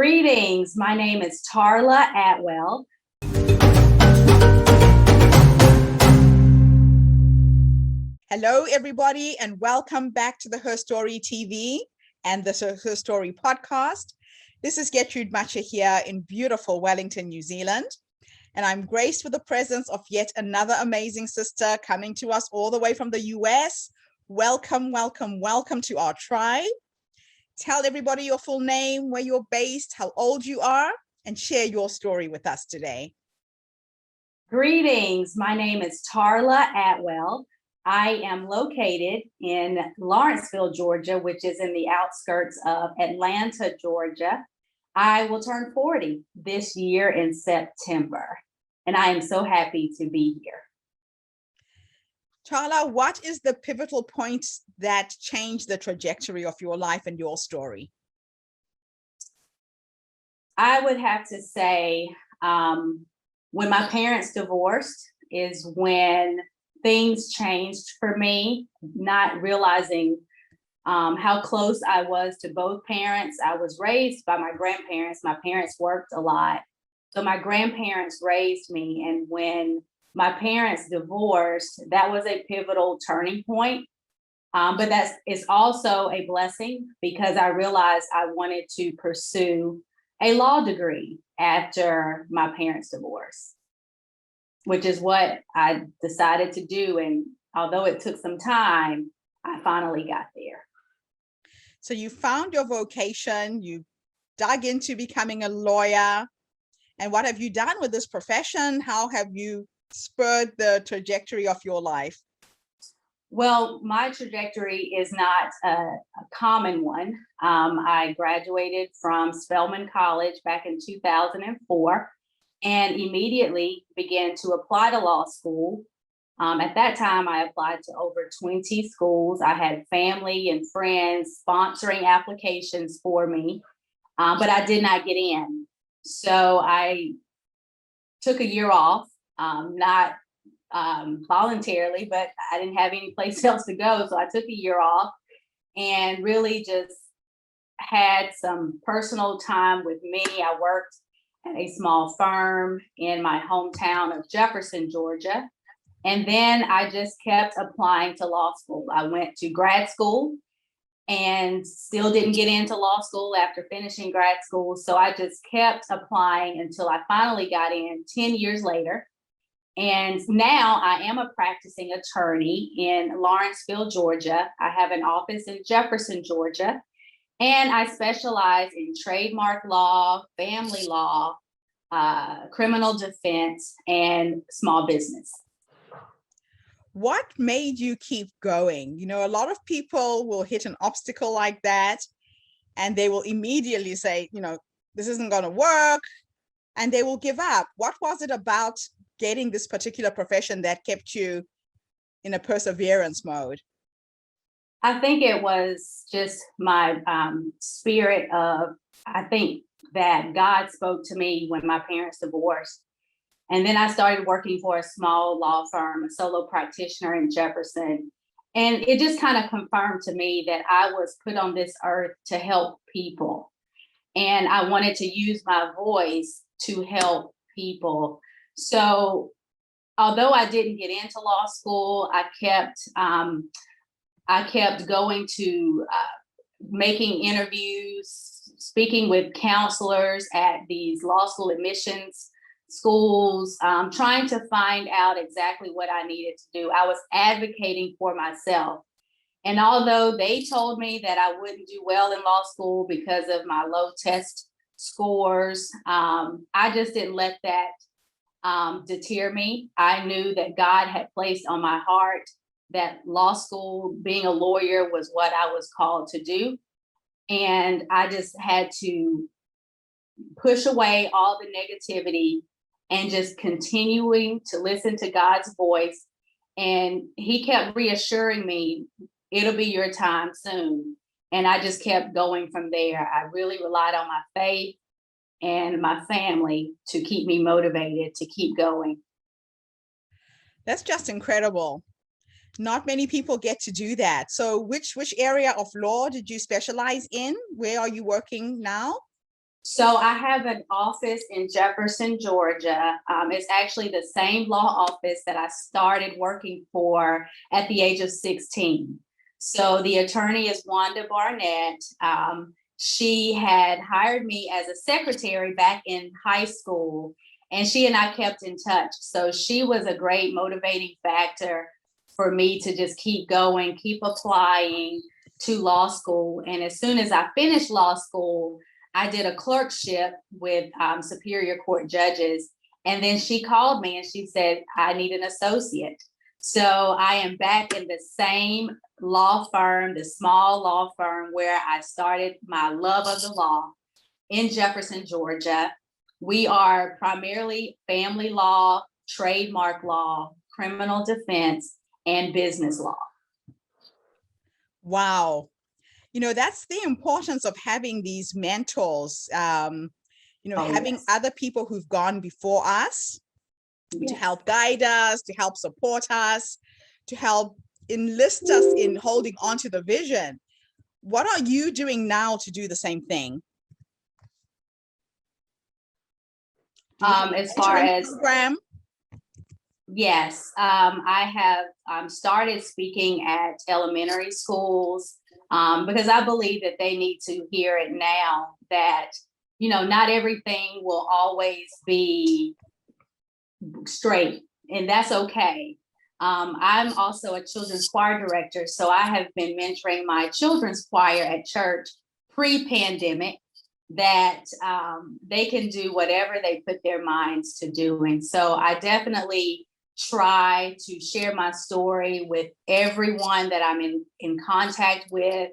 Greetings. My name is Tarla Atwell. Hello, everybody, and welcome back to the Herstory TV and the Herstory podcast. This is Gertrude Macha here in beautiful Wellington, New Zealand, and I'm graced with the presence of yet another amazing sister coming to us all the way from the US. Welcome, welcome, welcome to our tribe. Tell everybody your full name, where you're based, how old you are, and share your story with us today. Greetings. My name is Tarla Atwell. I am located in Lawrenceville, Georgia, which is in the outskirts of Atlanta, Georgia. I will turn 40 this year in September, and I am so happy to be here. Tarla, what is the pivotal point that changed the trajectory of your life and your story? I would have to say when my parents divorced is when things changed for me, not realizing how close I was to both parents. I was raised by my grandparents. My parents worked a lot. So my grandparents raised me. And when my parents divorced, that was a pivotal turning point. But it's also a blessing because I realized I wanted to pursue a law degree after my parents' divorce, which is what I decided to do. And although it took some time, I finally got there. So you found your vocation, you dug into becoming a lawyer. And what have you done with this profession? How have you spurred the trajectory of your life? Well, my trajectory is not a common one. I graduated from Spelman College back in 2004 and immediately began to apply to law school. At that time, I applied to over 20 schools. I had family and friends sponsoring applications for me, but I did not get in. So I took a year off, not voluntarily, but I didn't have any place else to go. So I took a year off and really just had some personal time with me. I worked at a small firm in my hometown of Jefferson, Georgia. And then I just kept applying to law school. I went to grad school and still didn't get into law school after finishing grad school. So I just kept applying until I finally got in 10 years later. And now I am a practicing attorney in Lawrenceville, Georgia. I have an office in Jefferson, Georgia, and I specialize in trademark law, family law, criminal defense, and small business. What made you keep going? You know, a lot of people will hit an obstacle like that and they will immediately say, you know, this isn't going to work, and they will give up. What was it about getting this particular profession that kept you in a perseverance mode? I think it was just my spirit of, I think that God spoke to me when my parents divorced. And then I started working for a small law firm, a solo practitioner in Jefferson. And it just kind of confirmed to me that I was put on this earth to help people. And I wanted to use my voice to help people. So although I didn't get into law school, I kept going to making interviews, speaking with counselors at these law school admissions schools, trying to find out exactly what I needed to do. I was advocating for myself. And although they told me that I wouldn't do well in law school because of my low test scores, I just didn't let that deter me. I knew that God had placed on my heart that law school, being a lawyer, was what I was called to do. And I just had to push away all the negativity and just continuing to listen to God's voice. And he kept reassuring me, it'll be your time soon. And I just kept going from there. I really relied on my faith and my family to keep me motivated to keep going. That's just incredible. Not many people get to do that. So which area of law did you specialize in? Where are you working now? So I have an office in Jefferson, Georgia. It's actually the same law office that I started working for at the age of 16. So the attorney is Wanda Barnett. She had hired me as a secretary back in high school, and she and I kept in touch. So she was a great motivating factor for me to just keep going, keep applying to law school. And as soon as I finished law school, I did a clerkship with Superior Court judges. And then she called me and she said, I need an associate. So I am back in the same law firm, the small law firm where I started my love of the law in Jefferson, Georgia. We are primarily family law, trademark law, criminal defense, and business law. Wow. That's the importance of having these mentors, having Yes. other people who've gone before us to Yes. help guide us, to help support us, to help enlist us in holding on to the vision. What are you doing now to do the same thing? Do you have As a far mentoring as program? Yes, I have started speaking at elementary schools because I believe that they need to hear it now that, not everything will always be straight, and that's okay. I'm also a children's choir director, so I have been mentoring my children's choir at church pre-pandemic that they can do whatever they put their minds to doing. So I definitely try to share my story with everyone that I'm in contact with.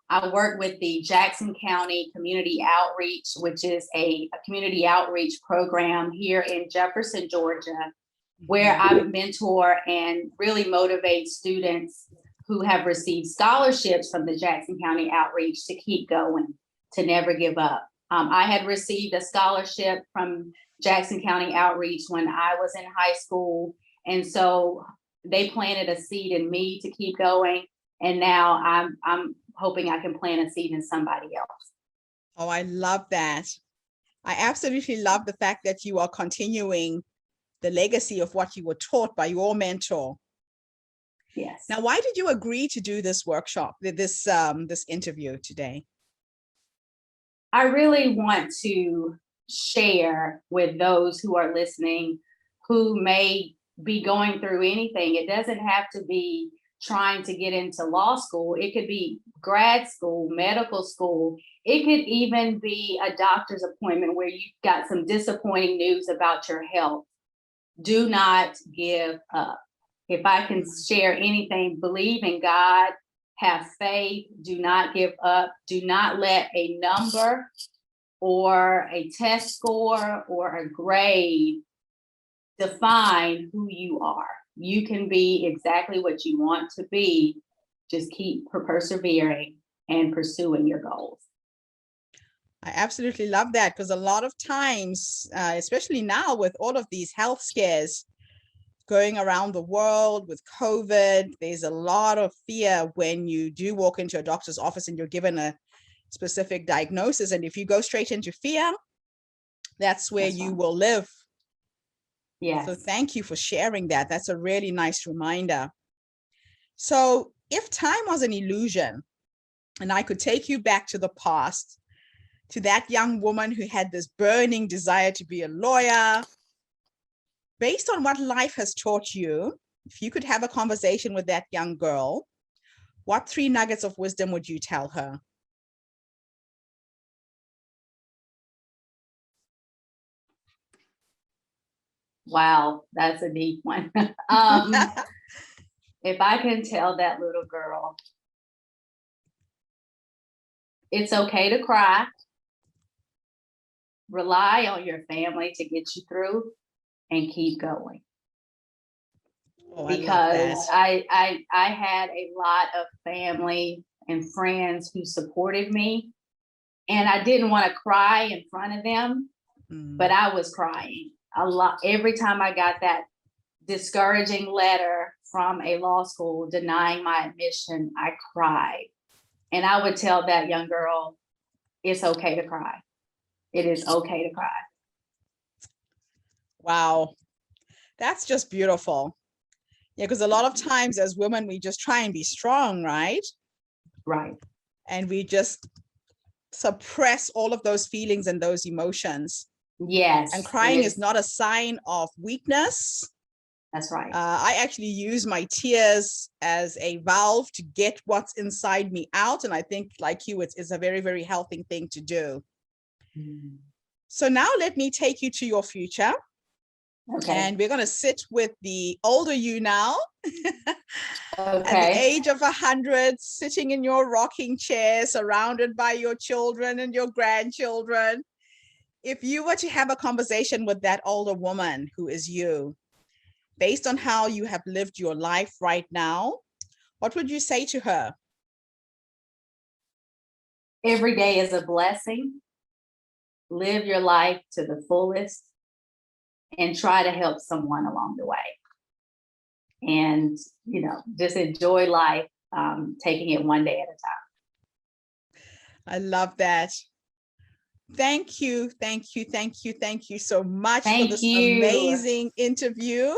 I work with the Jackson County Community Outreach, which is a community outreach program here in Jefferson, Georgia, where I mentor and really motivate students who have received scholarships from the Jackson County Outreach to keep going, to never give up. I had received a scholarship from Jackson County Outreach when I was in high school. And so they planted a seed in me to keep going. And now I'm hoping I can plant a seed in somebody else. Oh, I love that. I absolutely love the fact that you are continuing the legacy of what you were taught by your mentor. Yes. Now, why did you agree to do this workshop, this interview today? I really want to share with those who are listening who may be going through anything. It doesn't have to be trying to get into law school. It could be grad school, medical school. It could even be a doctor's appointment where you've got some disappointing news about your health. Do not give up. If I can share anything, believe in God, have faith, do not give up. Do not let a number or a test score or a grade define who you are. You can be exactly what you want to be. Just keep persevering and pursuing your goals. I absolutely love that, because a lot of times, especially now with all of these health scares going around the world with COVID, there's a lot of fear when you do walk into a doctor's office and you're given a specific diagnosis. And if you go straight into fear, that's where you will live. Yes. So thank you for sharing that. That's a really nice reminder. So if time was an illusion and I could take you back to the past, to that young woman who had this burning desire to be a lawyer, based on what life has taught you, if you could have a conversation with that young girl, what 3 nuggets of wisdom would you tell her? Wow, that's a deep one. If I can tell that little girl, it's okay to cry. Rely on your family to get you through and keep going. Oh, because I had a lot of family and friends who supported me, and I didn't want to cry in front of them, but I was crying a lot every time I got that discouraging letter from a law school denying my admission. I cried, and I would tell that young girl, it's okay to cry. It is okay to cry. Wow, that's just beautiful. Yeah, because a lot of times as women, we just try and be strong, right? Right. And we just suppress all of those feelings and those emotions. Yes. And crying is not a sign of weakness. That's right. I actually use my tears as a valve to get what's inside me out. And I think, like you, it's a very, very healthy thing to do. Mm. So now let me take you to your future. Okay. And we're going to sit with the older you now. At the Okay. age of 100, sitting in your rocking chair, surrounded by your children and your grandchildren. If you were to have a conversation with that older woman who is you, based on how you have lived your life right now, what would you say to her? Every day is a blessing. Live your life to the fullest and try to help someone along the way. And, just enjoy life, taking it one day at a time. I love that. Thank you, thank you, thank you, thank you so much for Thank this you. amazing interview.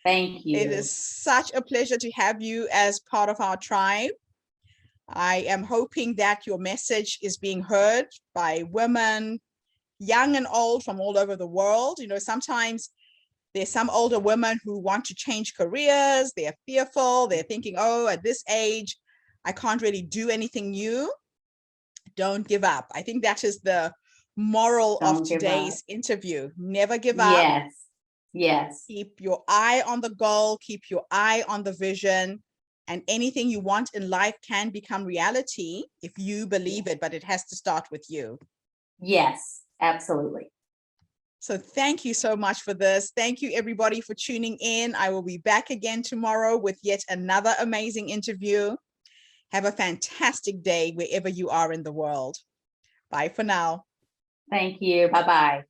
Thank you. It is such a pleasure to have you as part of our tribe. I am hoping that your message is being heard by women, young and old, from all over the world. Sometimes there's some older women who want to change careers. They're fearful. They're thinking, oh, at this age, I can't really do anything new. Don't give up. I think that is the moral of today's interview. Never give up. Yes. Yes. Keep your eye on the goal. Keep your eye on the vision. And anything you want in life can become reality if you believe it, but it has to start with you. Yes, absolutely. So thank you so much for this. Thank you, everybody, for tuning in. I will be back again tomorrow with yet another amazing interview. Have a fantastic day wherever you are in the world. Bye for now. Thank you. Bye-bye.